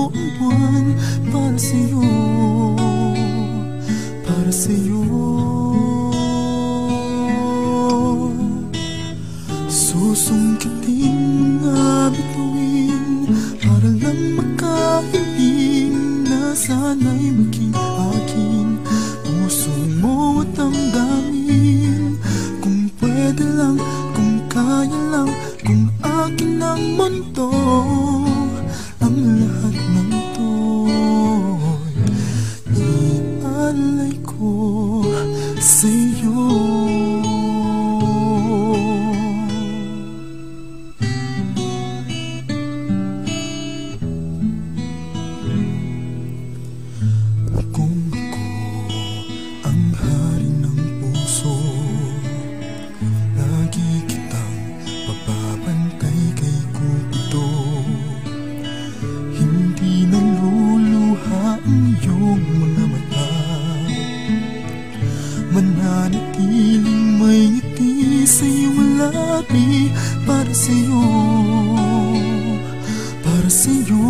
buong buwan para sa'yo, para sa'yo. Susungkitin mga bituin para lang makahiling na sana'y maging akin. Puso mo at damdamin, kung pwede lang, kung kaya lang, kung akin ang mundo. Ang lahat ng to'y ialay ko sa'yo. Kung ako ang hari ng puso, lagi kitang mapapantay kay Cupido. Hindi naluluha ang iyong mga mata, mananatiling may ngiti sa iyong labi. Para sa'yo, para sa'yo.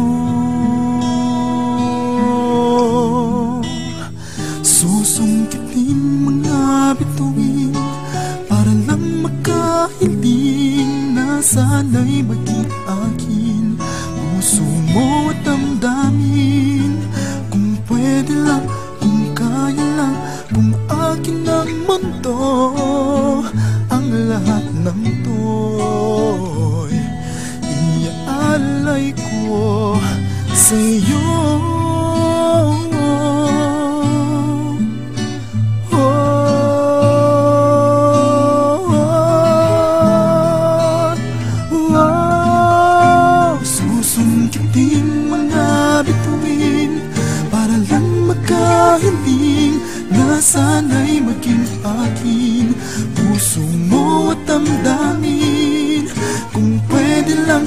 Susungkitin mga bituin para lang makahiling na sana'y maging akin. Puso mo at damdamin, kung pwede lang, kung kaya lang, kung akin ang mundo. Ang lahat ng to'y iaalay ko sa'yo. Susungkitin mga bituin para lang makahiling na sana'y maging akin. Puso mo at damdamin, kung pwede lang,